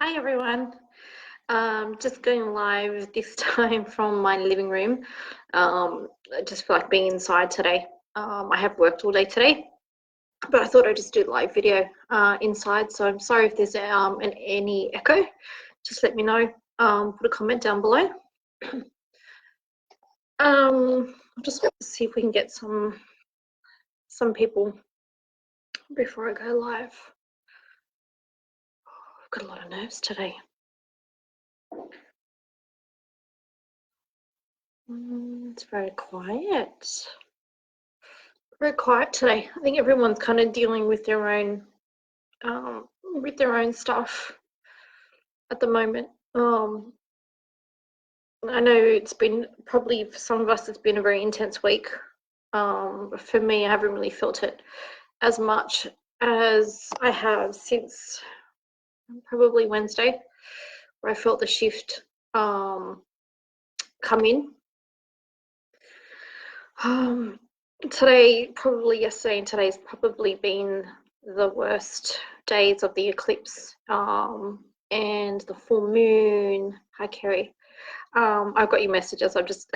Hi everyone. Just going live this time from my living room. I just feel like being inside today. I have worked all day today, but I thought I'd just do the live video inside. So I'm sorry if there's any echo. Just let me know. Put a comment down below. I'll just see if we can get some people before I go live. I've got a lot of nerves today. It's very quiet. Very quiet today. I think everyone's kind of dealing with their own stuff at the moment. I know it's been probably for some of us it's been a very intense week. For me, I haven't really felt it as much as I have since probably Wednesday, where I felt the shift come in. Today, probably yesterday and today's probably been the worst days of the eclipse and the full moon. Hi, Kerry. I've got your messages. I'm just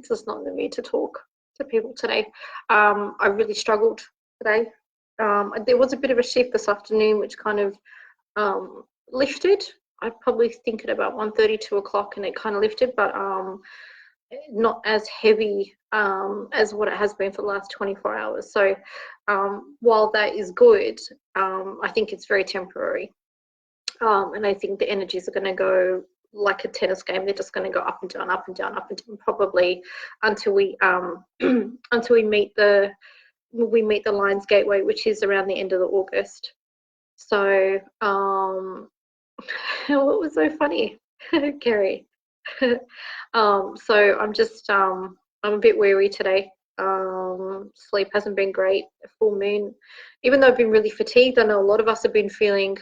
just not in the mood to talk to people today. I really struggled today. There was a bit of a shift this afternoon, which kind of lifted. I probably think at about 1:30, 2 o'clock, and it kind of lifted, but not as heavy as what it has been for the last 24 hours. So while that is good, I think it's very temporary. And I think the energies are going to go like a tennis game. They're just going to go up and down, up and down, up and down, probably until we until we meet the Lions Gateway, which is around the end of the August. So what was so funny, Kerry? So I'm a bit weary today. Sleep hasn't been great. Full moon, even though I've been really fatigued. I know a lot of us have been feeling,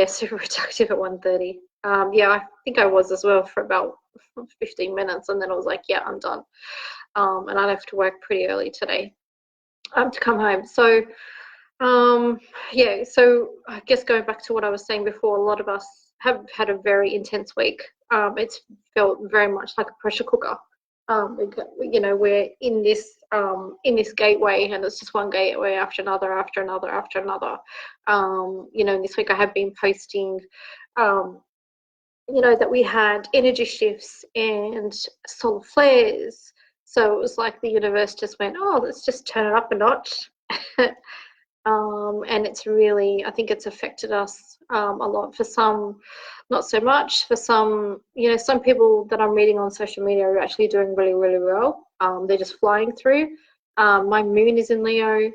super productive at 1:30. Yeah, I think I was as well for about 15 minutes, and then I was like, yeah, I'm done. And I have to work pretty early today to come home. So so I guess going back to what I was saying before, a lot of us have had a very intense week. It's felt very much like a pressure cooker. We're in this gateway, and it's just one gateway after another, after another, after another. This week I have been posting, that we had energy shifts and solar flares. So it was like the universe just went, oh, let's just turn it up a notch. And it's really, I think it's affected us a lot. For some, not so much. For some, some people that I'm reading on social media are actually doing really, really well. They're just flying through. My moon is in Leo,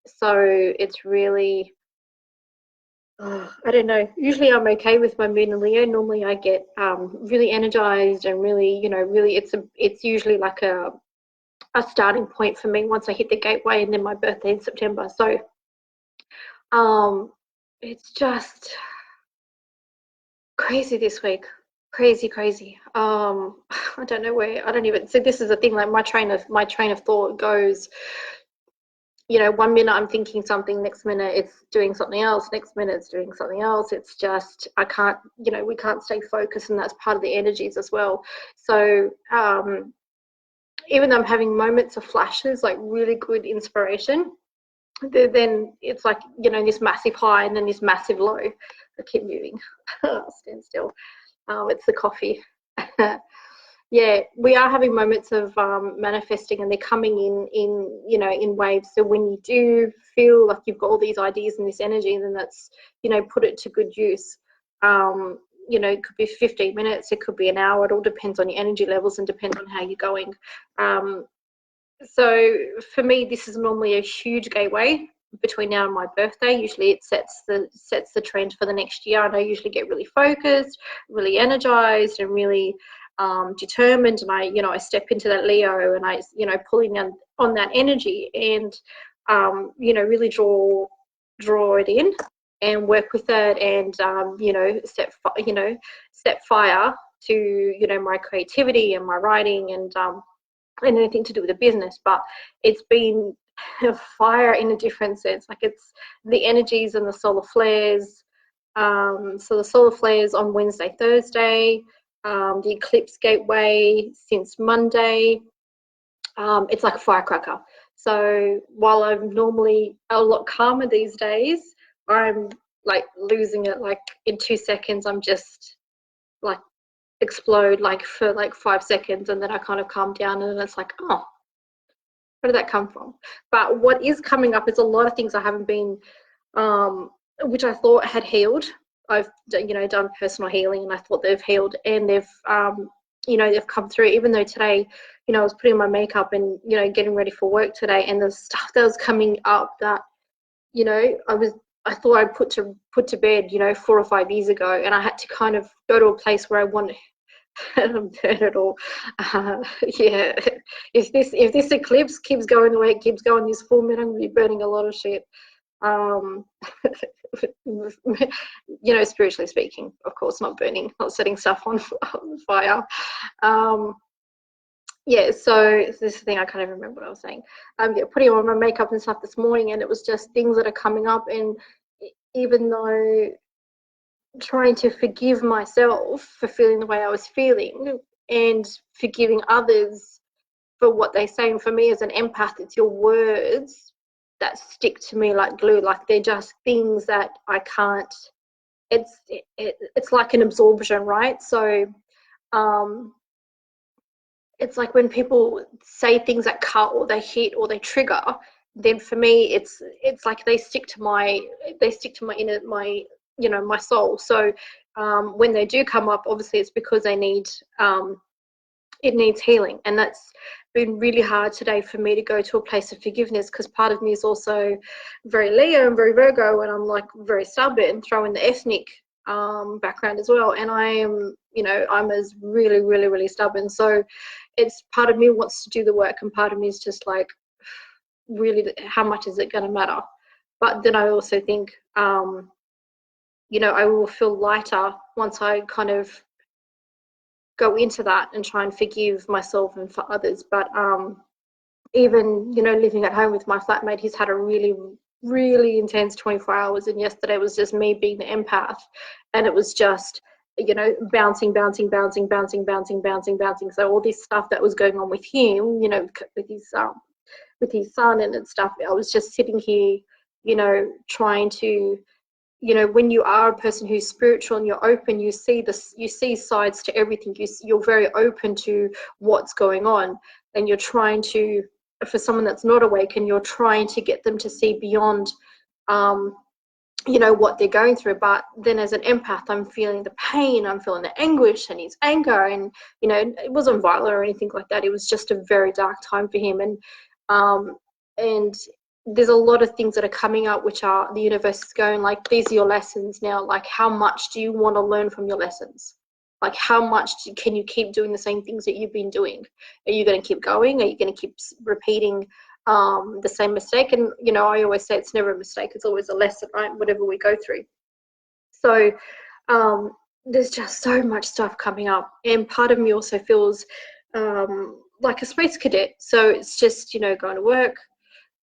so it's really, I don't know. Usually I'm okay with my moon in Leo. Normally I get really energized and really, really, it's usually like a starting point for me once I hit the gateway, and then my birthday in September. So it's just crazy this week. Crazy. I don't know where, I don't even, so this is the thing, like my train of thought goes, 1 minute I'm thinking something, next minute it's doing something else, next minute it's doing something else. It's just, I can't, we can't stay focused, and that's part of the energies as well. So even though I'm having moments of flashes, like really good inspiration, then it's like, this massive high and then this massive low. I keep moving. Stand still. It's the coffee. Yeah, we are having moments of manifesting, and they're coming in waves. So when you do feel like you've got all these ideas and this energy, then that's, put it to good use. It could be 15 minutes, it could be an hour. It all depends on your energy levels and depends on how you're going. So for me, this is normally a huge gateway between now and my birthday. Usually it sets the trend for the next year, and I usually get really focused, really energized, and really determined. And I step into that Leo, and I, pulling on that energy, and really draw it in and work with it, and set fire to my creativity and my writing, and anything to do with the business. But it's been a fire in a different sense. Like, it's the energies and the solar flares So the solar flares on Wednesday, Thursday, the eclipse gateway since Monday. It's like a firecracker. So while I'm normally a lot calmer these days, I'm like losing it. Like in 2 seconds, I'm just like explode like for like 5 seconds, and then I kind of calm down, and it's like, oh, where did that come from? But what is coming up is a lot of things I haven't been, which I thought had healed. I've done personal healing, and I thought they've healed, and they've come through. Even though today, I was putting my makeup and getting ready for work today, and the stuff that was coming up that I thought I'd put to bed 4 or 5 years ago, and I had to kind of go to a place where I wanted and burn it all. Yeah, if this eclipse keeps going the way it keeps going this full moon, I'm gonna be burning a lot of shit. Um, spiritually speaking, of course, not burning, not setting stuff on fire. Yeah, so this is the thing, I can't even remember what I was saying. Putting on my makeup and stuff this morning, and it was just things that are coming up, and even though trying to forgive myself for feeling the way I was feeling and forgiving others for what they say. And for me as an empath, it's your words that stick to me like glue. Like they're just things that I can't, it's like an absorption, right? So it's like when people say things that cut or they hit or they trigger, then for me it's like they stick to my inner, my soul. So when they do come up, obviously it's because they need it needs healing, and that's been really hard today for me to go to a place of forgiveness, because part of me is also very Leo and very Virgo, and I'm like very stubborn, throw in the ethnic background as well, and I'm as really really really stubborn. So it's part of me wants to do the work, and part of me is just like, really, how much is it going to matter? But then I also think I will feel lighter once I kind of go into that and try and forgive myself and for others. But even living at home with my flatmate, he's had a really really intense 24 hours, and yesterday was just me being the empath, and it was just bouncing. So all this stuff that was going on with him, with his son and stuff, I was just sitting here trying to, when you are a person who's spiritual and you're open, you see sides to everything. You're very open to what's going on, and you're trying to, for someone that's not awake, and you're trying to get them to see beyond what they're going through. But then as an empath, I'm feeling the pain, I'm feeling the anguish and his anger, and it wasn't violent or anything like that. It was just a very dark time for him, and there's a lot of things that are coming up, which are, the universe is going like, these are your lessons now. Like, how much do you want to learn from your lessons? Like, how much can you keep doing the same things that you've been doing? Are you going to keep going? Are you going to keep repeating the same mistake? And I always say it's never a mistake, it's always a lesson, right? Whatever we go through. So there's just so much stuff coming up, and part of me also feels like a space cadet. So it's just going to work,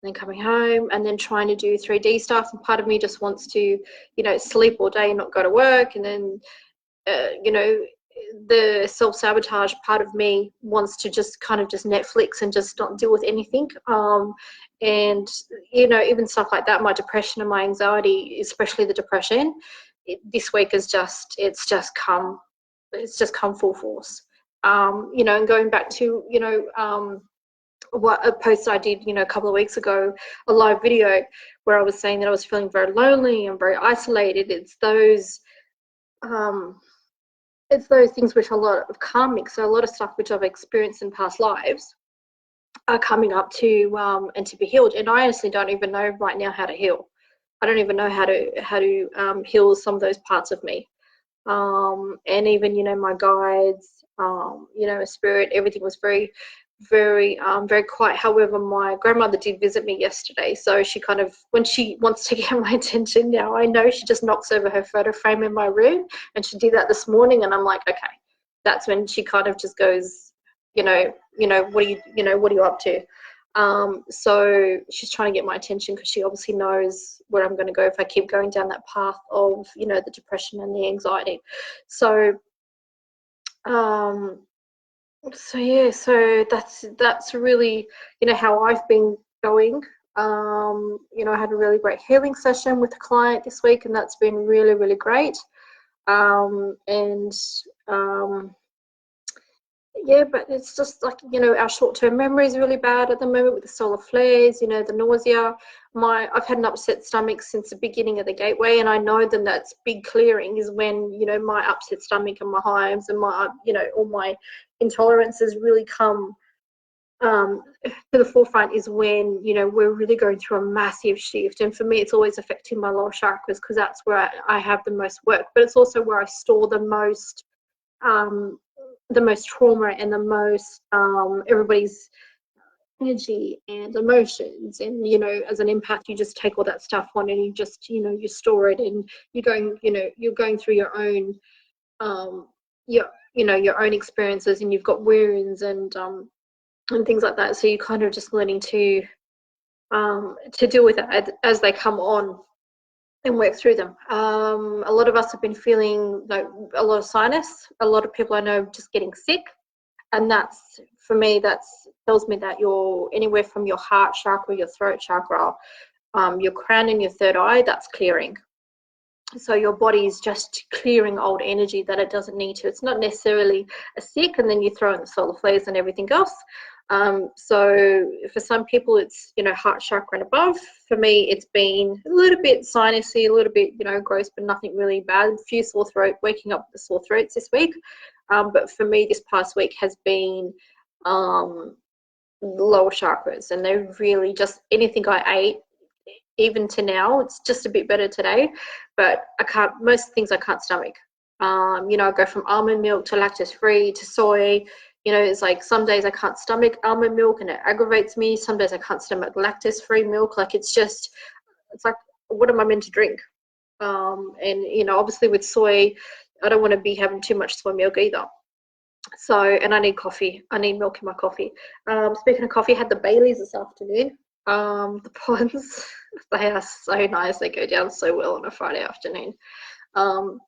then coming home, and then trying to do 3D stuff, and part of me just wants to sleep all day and not go to work, and then the self-sabotage part of me wants to just kind of just Netflix and just not deal with anything. And even stuff like that, my depression and my anxiety, especially the depression, this week is just come full force. And going back to what a post I did a couple of weeks ago, a live video where I was saying that I was feeling very lonely and very isolated. It's those things which are a lot of karmic, so a lot of stuff which I've experienced in past lives are coming up to and to be healed. And I honestly don't even know right now how to heal. I don't even know how to heal some of those parts of me. And even my guides, spirit, everything was very very quiet. However, my grandmother did visit me yesterday, so she kind of, when she wants to get my attention now, I know she just knocks over her photo frame in my room, and she did that this morning, and I'm like, okay, that's when she kind of just goes, what are you up to? So she's trying to get my attention because she obviously knows where I'm going to go if I keep going down that path of, you know, the depression and the anxiety. So, um, so yeah, so that's really, you know, how I've been going. You know, I had a really great healing session with a client this week, and that's been really, really great. And yeah, but it's just like, you know, our short-term memory is really bad at the moment with the solar flares, you know, the nausea. I've had an upset stomach since the beginning of the gateway, and I know then that's big clearing is when, you know, my upset stomach and my hives and my, you know, all my intolerances really come to the forefront is when, you know, we're really going through a massive shift. And for me, it's always affecting my lower chakras because that's where I have the most work, but it's also where I store um, the most trauma and the most everybody's energy and emotions. And, you know, as an empath, you just take all that stuff on and you just, you know, you store it, and you're going, you know, you're going through your own your, you know, your own experiences, and you've got wounds and things like that. So you're kind of just learning to deal with it as they come on and work through them. A lot of us have been feeling like a lot of sinus. A lot of people I know just getting sick, and that's, for me, that's tells me that you're anywhere from your heart chakra, your throat chakra, your crown and your third eye. That's clearing. So your body is just clearing old energy that it doesn't need to. It's not necessarily a sick, and then you throw in the solar flares and everything else. So for some people, it's, you know, heart chakra and above. For me, it's been a little bit sinusy, a little bit, you know, gross, but nothing really bad. A few sore throat, waking up with the sore throats this week. But for me, this past week has been lower chakras, and they're really just anything I ate. Even to now, it's just a bit better today, but I can't, most things I can't stomach. You know, I go from almond milk to lactose free to soy. You know, it's like some days I can't stomach almond milk and it aggravates me. Some days I can't stomach lactose free milk. Like it's like, what am I meant to drink? And, you know, obviously with soy, I don't want to be having too much soy milk either. So, and I need coffee. I need milk in my coffee. Speaking of coffee, I had the Baileys this afternoon. The ponds, they are so nice. They go down so well on a Friday afternoon. Um,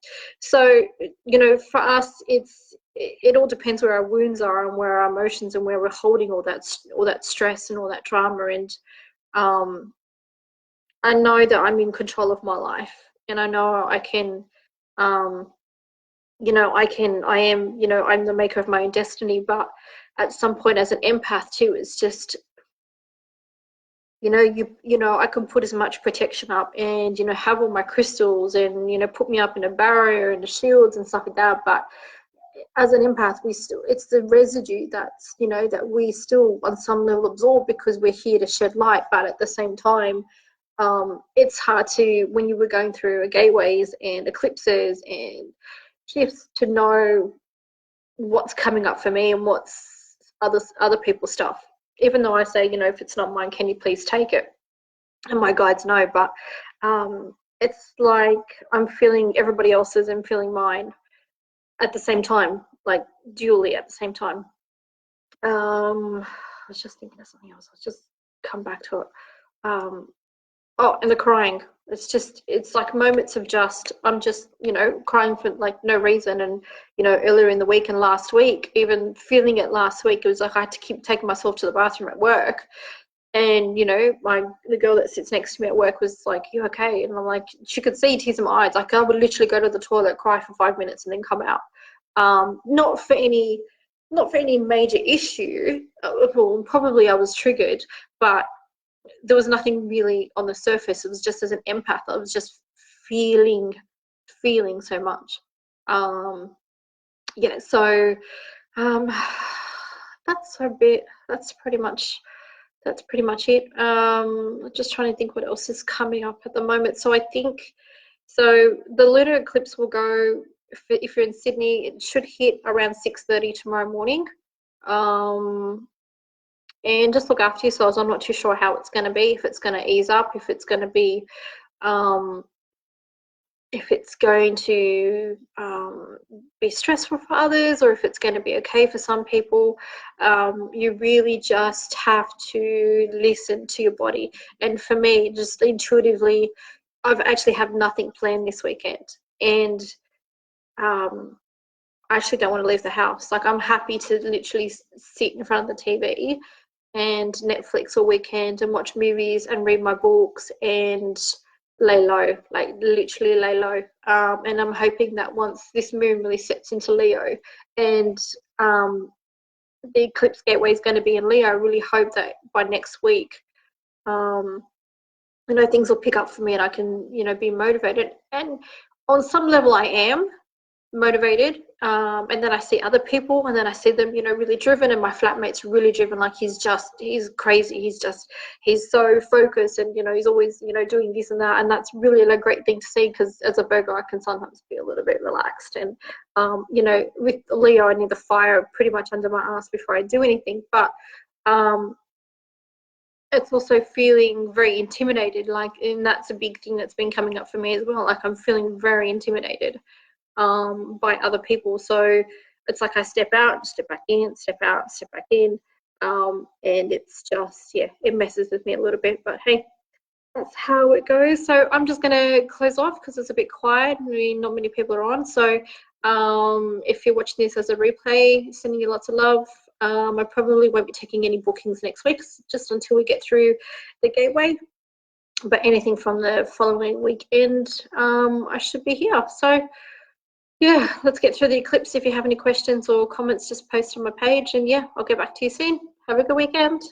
so, you know, for us, it all depends where our wounds are and where our emotions and where we're holding all that stress and all that drama. And I know that I'm in control of my life, and I know I can. You know, I am, you know, I'm the maker of my own destiny. But at some point, as an empath too, it's just, you know, you know, I can put as much protection up and, you know, have all my crystals and, you know, put me up in a barrier and the shields and stuff like that. But as an empath, it's the residue that's, you know, that we still on some level absorb because we're here to shed light. But at the same time, it's hard to, when you were going through gateways and eclipses and shifts, to know what's coming up for me and what's other people's stuff. Even though I say, you know, if it's not mine, can you please take it? And my guides know, but it's like I'm feeling everybody else's and feeling mine at the same time, like dually at the same time. I was just thinking of something else. I'll just come back to it. Oh, and the crying. It's like moments of I'm just, you know, crying for like no reason. And, you know, earlier in the week and last week, even feeling it last week, it was like I had to keep taking myself to the bathroom at work. And, you know, the girl that sits next to me at work was like, "You okay?" And I'm like, she could see tears in my eyes. Like I would literally go to the toilet, cry for 5 minutes and then come out. Not for any major issue. Well, probably I was triggered, but there was nothing really on the surface. It was just, as an empath, I was just feeling so much. Yeah, so um, that's pretty much it. Just trying to think what else is coming up at the moment. So I think, so the lunar eclipse will go, if you're in Sydney, it should hit around 6:30 tomorrow morning. And just look after yourselves. I'm not too sure how it's going to be, if it's going to ease up, if it's going to be, if it's going to be stressful for others or if it's going to be okay for some people. You really just have to listen to your body. And for me, just intuitively, I've actually have nothing planned this weekend. And I actually don't want to leave the house. Like, I'm happy to literally sit in front of the TV and Netflix all weekend and watch movies and read my books and lay low, like literally lay low. And I'm hoping that once this moon really sets into Leo and the eclipse gateway is going to be in Leo, I really hope that by next week, um, things will pick up for me and I can, be motivated. And on some level, I am motivated, and then I see other people and then I see them really driven, and my flatmate's really driven. Like, he's crazy, he's so focused, and he's always doing this and that, and that's really a great thing to see, because as a Virgo I can sometimes be a little bit relaxed. And with Leo, I need the fire pretty much under my ass before I do anything. But it's also feeling very intimidated, like, and that's a big thing that's been coming up for me as well. Like, I'm feeling very intimidated by other people. So it's like I step out, step back in, step out, step back in. And it's just, yeah, it messes with me a little bit. But hey, that's how it goes. So I'm just going to close off because it's a bit quiet. Not many people are on. So if you're watching this as a replay, sending you lots of love. I probably won't be taking any bookings next week, just until we get through the gateway. But anything from the following weekend, I should be here. So yeah, let's get through the eclipse. If you have any questions or comments, just post on my page, and yeah, I'll get back to you soon. Have a good weekend.